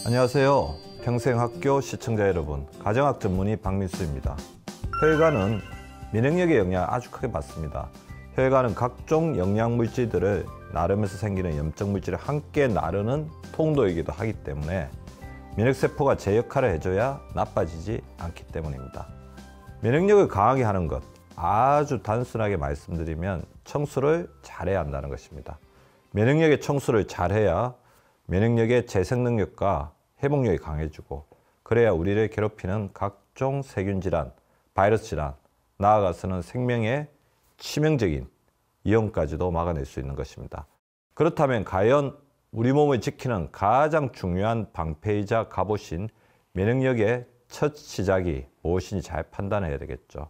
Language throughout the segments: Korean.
안녕하세요. 평생학교 시청자 여러분, 가정학 전문의 박민수입니다. 혈관은 면역력에 영향을 아주 크게 받습니다. 혈관은 각종 영양물질들을 나르면서 생기는 염증물질을 함께 나르는 통로이기도 하기 때문에 면역세포가 제 역할을 해줘야 나빠지지 않기 때문입니다. 면역력을 강하게 하는 것, 아주 단순하게 말씀드리면 청소를 잘해야 한다는 것입니다. 면역력의 청소를 잘해야 면역력의 재생능력과 회복력이 강해지고, 그래야 우리를 괴롭히는 각종 세균질환, 바이러스 질환, 나아가서는 생명에 치명적인 위험까지도 막아낼 수 있는 것입니다. 그렇다면 과연 우리 몸을 지키는 가장 중요한 방패이자 갑옷인 면역력의 첫 시작이 무엇인지 잘 판단해야 되겠죠.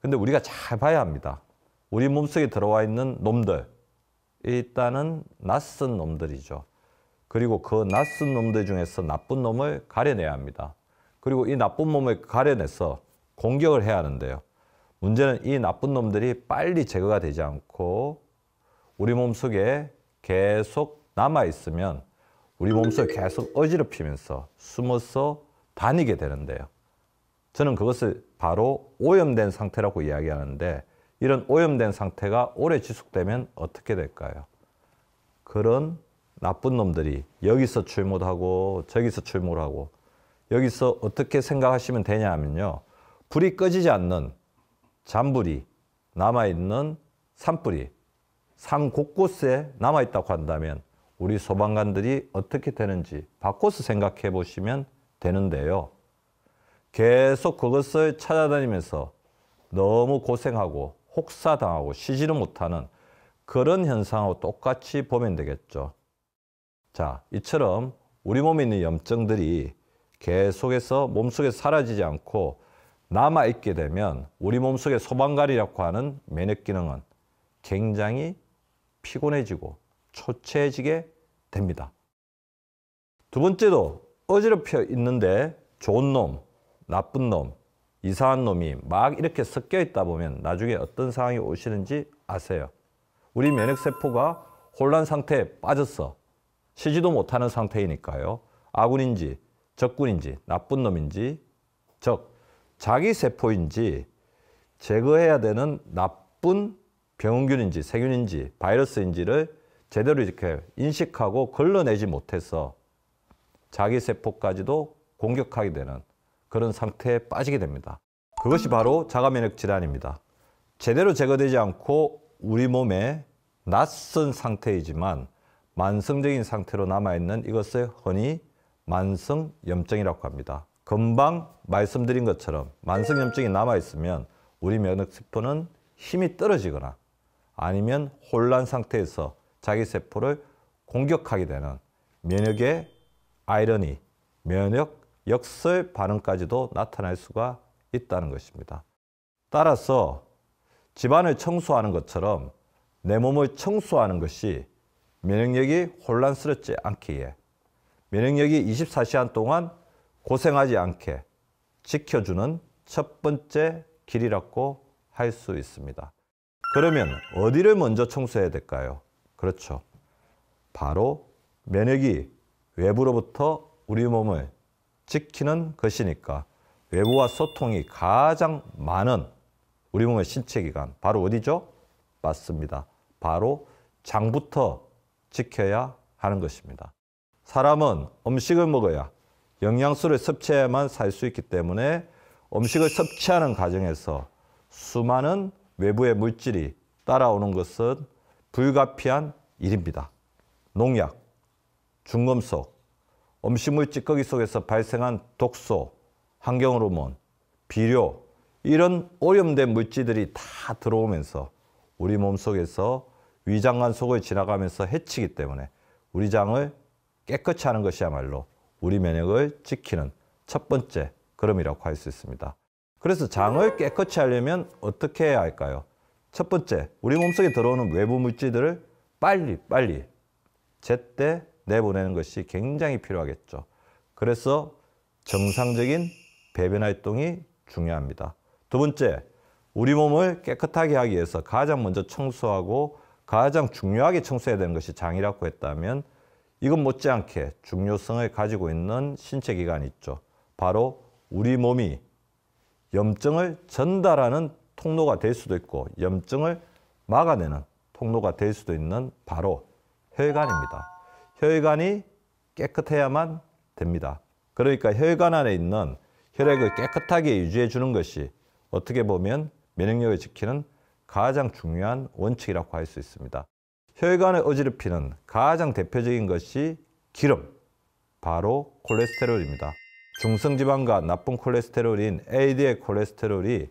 근데 우리가 잘 봐야 합니다. 우리 몸속에 들어와 있는 놈들, 일단은 낯선 놈들이죠. 그리고 그 낯선 놈들 중에서 나쁜 놈을 가려내야 합니다. 그리고 이 나쁜 놈을 가려내서 공격을 해야 하는데요. 문제는 이 나쁜 놈들이 빨리 제거가 되지 않고 우리 몸속에 계속 남아있으면 우리 몸속에 계속 어지럽히면서 숨어서 다니게 되는데요. 저는 그것을 바로 오염된 상태라고 이야기하는데, 이런 오염된 상태가 오래 지속되면 어떻게 될까요? 그런 나쁜 놈들이 여기서 출몰을 하고 저기서 출몰을 하고, 여기서 어떻게 생각하시면 되냐 하면요, 불이 꺼지지 않는 잔불이 남아있는 산불이 산 곳곳에 남아있다고 한다면 우리 소방관들이 어떻게 되는지 바꿔서 생각해 보시면 되는데요. 계속 그것을 찾아다니면서 너무 고생하고 혹사당하고 쉬지를 못하는 그런 현상하고 똑같이 보면 되겠죠. 자, 이처럼 우리 몸에 있는 염증들이 계속해서 몸속에서 사라지지 않고 남아있게 되면 우리 몸속의 소방관이라고 하는 면역 기능은 굉장히 피곤해지고 초췌해지게 됩니다. 두 번째도 어지럽혀 있는데 좋은 놈, 나쁜 놈, 이상한 놈이 막 이렇게 섞여 있다 보면 나중에 어떤 상황이 오시는지 아세요? 우리 면역세포가 혼란 상태에 빠졌어. 쉬지도 못하는 상태이니까요. 아군인지 적군인지 나쁜 놈인지, 즉 자기 세포인지 제거해야 되는 나쁜 병원균인지 세균인지 바이러스인지를 제대로 이렇게 인식하고 걸러내지 못해서 자기 세포까지도 공격하게 되는 그런 상태에 빠지게 됩니다. 그것이 바로 자가면역 질환입니다. 제대로 제거되지 않고 우리 몸에 낯선 상태이지만 만성적인 상태로 남아있는 이것을 흔히 만성염증이라고 합니다. 금방 말씀드린 것처럼 만성염증이 남아있으면 우리 면역세포는 힘이 떨어지거나 아니면 혼란 상태에서 자기 세포를 공격하게 되는 면역의 아이러니, 면역 역설 반응까지도 나타날 수가 있다는 것입니다. 따라서 집안을 청소하는 것처럼 내 몸을 청소하는 것이 면역력이 혼란스럽지 않게 해, 면역력이 24시간 동안 고생하지 않게 지켜주는 첫 번째 길이라고 할 수 있습니다. 그러면 어디를 먼저 청소해야 될까요? 그렇죠. 바로 면역이 외부로부터 우리 몸을 지키는 것이니까 외부와 소통이 가장 많은 우리 몸의 신체기관, 바로 어디죠? 맞습니다. 바로 장부터 지켜야 하는 것입니다. 사람은 음식을 먹어야 영양소를 섭취해야만 살 수 있기 때문에 음식을 섭취하는 과정에서 수많은 외부의 물질이 따라오는 것은 불가피한 일입니다. 농약, 중금속, 음식물 찌꺼기 속에서 발생한 독소, 환경호르몬, 비료, 이런 오염된 물질들이 다 들어오면서 우리 몸속에서 위장관 속을 지나가면서 해치기 때문에 우리 장을 깨끗이 하는 것이야말로 우리 면역을 지키는 첫 번째 걸음이라고 할 수 있습니다. 그래서 장을 깨끗이 하려면 어떻게 해야 할까요? 첫 번째, 우리 몸속에 들어오는 외부 물질들을 빨리 제때 내보내는 것이 굉장히 필요하겠죠. 그래서 정상적인 배변 활동이 중요합니다. 두 번째, 우리 몸을 깨끗하게 하기 위해서 가장 먼저 청소하고 가장 중요하게 청소해야 되는 것이 장이라고 했다면 이것 못지않게 중요성을 가지고 있는 신체 기관이 있죠. 바로 우리 몸이 염증을 전달하는 통로가 될 수도 있고 염증을 막아내는 통로가 될 수도 있는 바로 혈관입니다. 혈관이 깨끗해야만 됩니다. 그러니까 혈관 안에 있는 혈액을 깨끗하게 유지해 주는 것이 어떻게 보면 면역력을 지키는 가장 중요한 원칙이라고 할 수 있습니다. 혈관을 어지럽히는 가장 대표적인 것이 기름, 바로 콜레스테롤입니다. 중성지방과 나쁜 콜레스테롤인 LDL 콜레스테롤이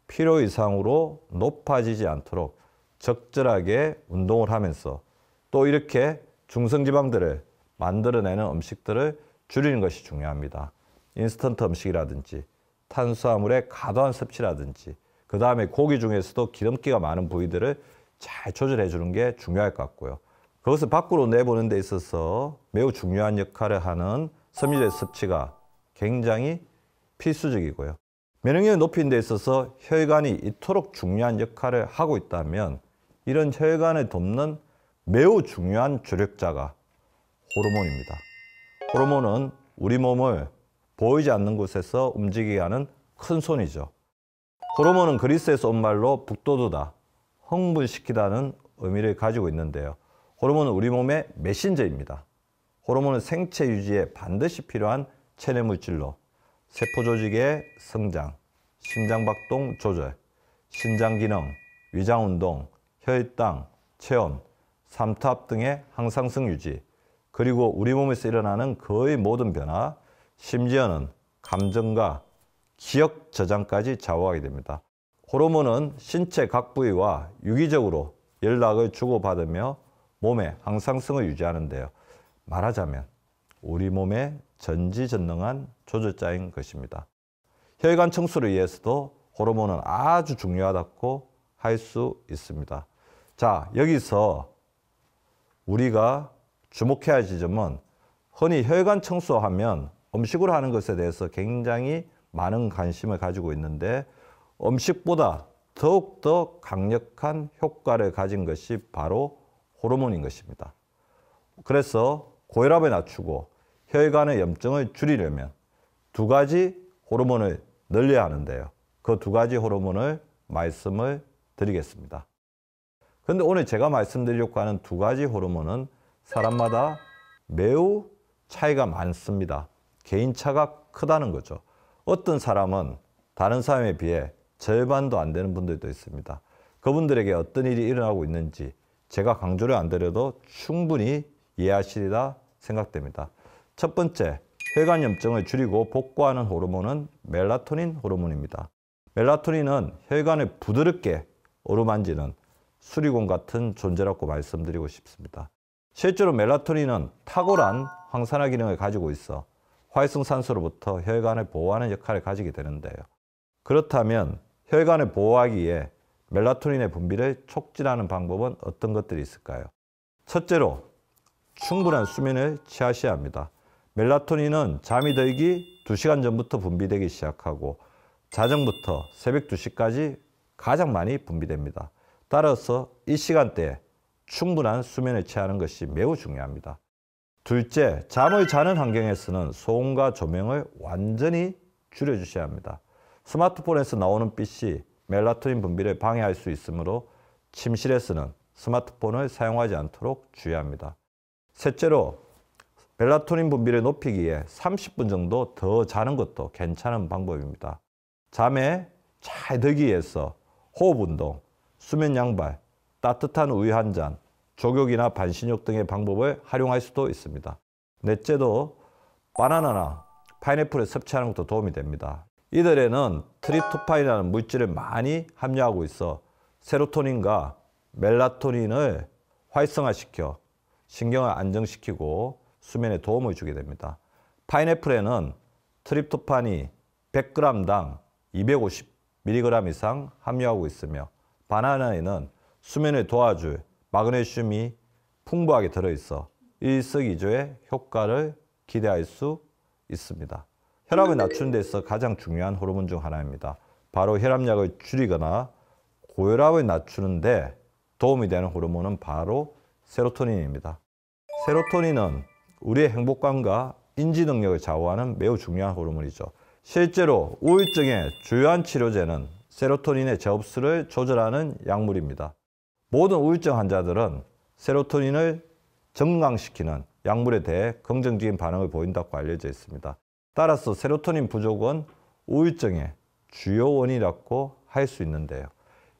필요 이상으로 높아지지 않도록 적절하게 운동을 하면서 또 이렇게 중성지방들을 만들어내는 음식들을 줄이는 것이 중요합니다. 인스턴트 음식이라든지 탄수화물의 과도한 섭취라든지 그 다음에 고기 중에서도 기름기가 많은 부위들을 잘 조절해 주는 게 중요할 것 같고요. 그것을 밖으로 내보는 데 있어서 매우 중요한 역할을 하는 섬유질 섭취가 굉장히 필수적이고요. 면역력을 높이는 데 있어서 혈관이 이토록 중요한 역할을 하고 있다면 이런 혈관을 돕는 매우 중요한 조력자가 호르몬입니다. 호르몬은 우리 몸을 보이지 않는 곳에서 움직이게 하는 큰 손이죠. 호르몬은 그리스에서 온 말로 북돋우다, 흥분시키다는 의미를 가지고 있는데요. 호르몬은 우리 몸의 메신저입니다. 호르몬은 생체 유지에 반드시 필요한 체내 물질로 세포 조직의 성장, 심장박동 조절, 신장 기능, 위장 운동, 혈당, 체온, 삼투압 등의 항상성 유지, 그리고 우리 몸에서 일어나는 거의 모든 변화, 심지어는 감정과 기억 저장까지 좌우하게 됩니다. 호르몬은 신체 각 부위와 유기적으로 연락을 주고받으며 몸의 항상성을 유지하는데요. 말하자면 우리 몸의 전지전능한 조절자인 것입니다. 혈관 청소를 위해서도 호르몬은 아주 중요하다고 할 수 있습니다. 자, 여기서 우리가 주목해야 할 지점은 흔히 혈관 청소하면 음식으로 하는 것에 대해서 굉장히 많은 관심을 가지고 있는데 음식보다 더욱더 강력한 효과를 가진 것이 바로 호르몬인 것입니다. 그래서 고혈압을 낮추고 혈관의 염증을 줄이려면 두 가지 호르몬을 늘려야 하는데요. 그 두 가지 호르몬을 말씀을 드리겠습니다. 그런데 오늘 제가 말씀드리려고 하는 두 가지 호르몬은 사람마다 매우 차이가 많습니다. 개인차가 크다는 거죠. 어떤 사람은 다른 사람에 비해 절반도 안 되는 분들도 있습니다. 그분들에게 어떤 일이 일어나고 있는지 제가 강조를 안 드려도 충분히 이해하시리라 생각됩니다. 첫 번째, 혈관 염증을 줄이고 복구하는 호르몬은 멜라토닌 호르몬입니다. 멜라토닌은 혈관을 부드럽게 어루만지는 수리공 같은 존재라고 말씀드리고 싶습니다. 실제로 멜라토닌은 탁월한 항산화 기능을 가지고 있어 활성산소로부터 혈관을 보호하는 역할을 가지게 되는데요. 그렇다면 혈관을 보호하기 위해 멜라토닌의 분비를 촉진하는 방법은 어떤 것들이 있을까요? 첫째로 충분한 수면을 취하셔야 합니다. 멜라토닌은 잠이 들기 2시간 전부터 분비되기 시작하고 자정부터 새벽 2시까지 가장 많이 분비됩니다. 따라서 이 시간대에 충분한 수면을 취하는 것이 매우 중요합니다. 둘째, 잠을 자는 환경에서는 소음과 조명을 완전히 줄여주셔야 합니다. 스마트폰에서 나오는 빛이 멜라토닌 분비를 방해할 수 있으므로 침실에서는 스마트폰을 사용하지 않도록 주의합니다. 셋째로, 멜라토닌 분비를 높이기 위해 30분 정도 더 자는 것도 괜찮은 방법입니다. 잠에 잘 들기 위해서 호흡 운동, 수면 양발, 따뜻한 우유 한 잔, 족욕이나 반신욕 등의 방법을 활용할 수도 있습니다. 넷째도 바나나나 파인애플을 섭취하는 것도 도움이 됩니다. 이들에는 트립토판이라는 물질을 많이 함유하고 있어 세로토닌과 멜라토닌을 활성화시켜 신경을 안정시키고 수면에 도움을 주게 됩니다. 파인애플에는 트립토판이 100g당 250mg 이상 함유하고 있으며 바나나에는 수면을 도와줄 마그네슘이 풍부하게 들어있어 일석이조의 효과를 기대할 수 있습니다. 혈압을 낮추는 데 있어 가장 중요한 호르몬 중 하나입니다. 바로 혈압약을 줄이거나 고혈압을 낮추는 데 도움이 되는 호르몬은 바로 세로토닌입니다. 세로토닌은 우리의 행복감과 인지 능력을 좌우하는 매우 중요한 호르몬이죠. 실제로 우울증의 주요한 치료제는 세로토닌의 제흡수를 조절하는 약물입니다. 모든 우울증 환자들은 세로토닌을 증강시키는 약물에 대해 긍정적인 반응을 보인다고 알려져 있습니다. 따라서 세로토닌 부족은 우울증의 주요 원인이라고 할 수 있는데요.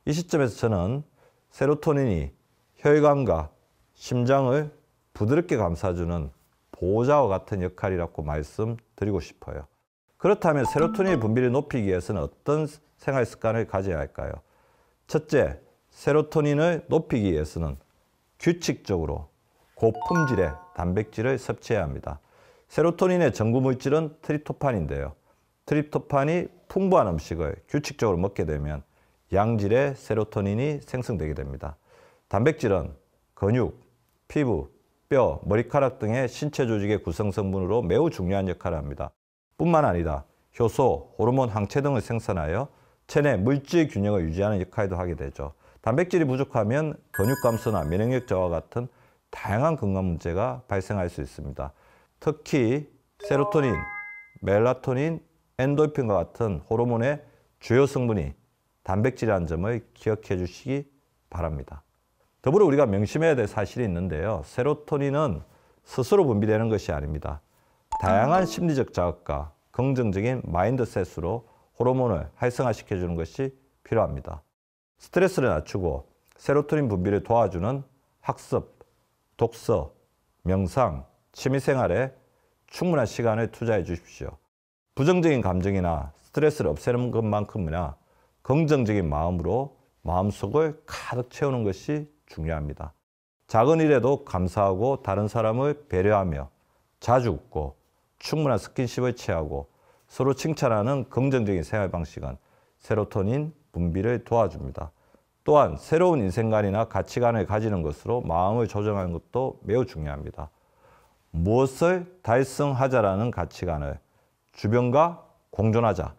이 시점에서 저는 세로토닌이 혈관과 심장을 부드럽게 감싸주는 보호자와 같은 역할이라고 말씀드리고 싶어요. 그렇다면 세로토닌의 분비를 높이기 위해서는 어떤 생활 습관을 가져야 할까요? 첫째, 세로토닌을 높이기 위해서는 규칙적으로 고품질의 단백질을 섭취해야 합니다. 세로토닌의 전구 물질은 트립토판인데요. 트립토판이 풍부한 음식을 규칙적으로 먹게 되면 양질의 세로토닌이 생성되게 됩니다. 단백질은 근육, 피부, 뼈, 머리카락 등의 신체 조직의 구성 성분으로 매우 중요한 역할을 합니다. 뿐만 아니라 효소, 호르몬, 항체 등을 생산하여 체내 물질 균형을 유지하는 역할도 하게 되죠. 단백질이 부족하면 근육 감소나 면역력 저하 같은 다양한 건강 문제가 발생할 수 있습니다. 특히 세로토닌, 멜라토닌, 엔돌핀과 같은 호르몬의 주요 성분이 단백질이라는 점을 기억해 주시기 바랍니다. 더불어 우리가 명심해야 될 사실이 있는데요. 세로토닌은 스스로 분비되는 것이 아닙니다. 다양한 심리적 자극과 긍정적인 마인드셋으로 호르몬을 활성화시켜주는 것이 필요합니다. 스트레스를 낮추고 세로토닌 분비를 도와주는 학습, 독서, 명상, 취미생활에 충분한 시간을 투자해 주십시오. 부정적인 감정이나 스트레스를 없애는 것만큼이나 긍정적인 마음으로 마음속을 가득 채우는 것이 중요합니다. 작은 일에도 감사하고 다른 사람을 배려하며 자주 웃고 충분한 스킨십을 취하고 서로 칭찬하는 긍정적인 생활 방식은 세로토닌 분비를 도와줍니다. 또한 새로운 인생관이나 가치관을 가지는 것으로 마음을 조정하는 것도 매우 중요합니다. 무엇을 달성하자라는 가치관을 주변과 공존하자,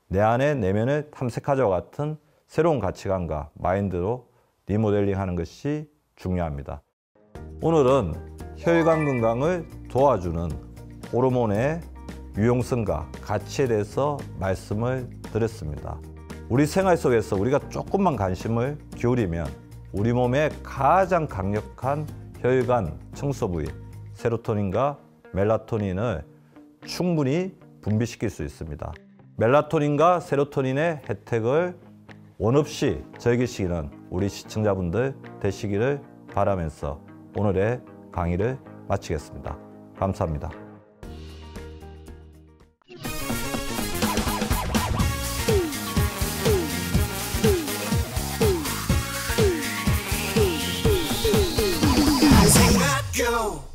내 안의 내면을 탐색하자와 같은 새로운 가치관과 마인드로 리모델링하는 것이 중요합니다. 오늘은 혈관 건강을 도와주는 호르몬의 유용성과 가치에 대해서 말씀을 드렸습니다. 우리 생활 속에서 우리가 조금만 관심을 기울이면 우리 몸의 가장 강력한 혈관 청소 부위 세로토닌과 멜라토닌을 충분히 분비시킬 수 있습니다. 멜라토닌과 세로토닌의 혜택을 원 없이 즐기시는 우리 시청자분들 되시기를 바라면서 오늘의 강의를 마치겠습니다. 감사합니다. Go!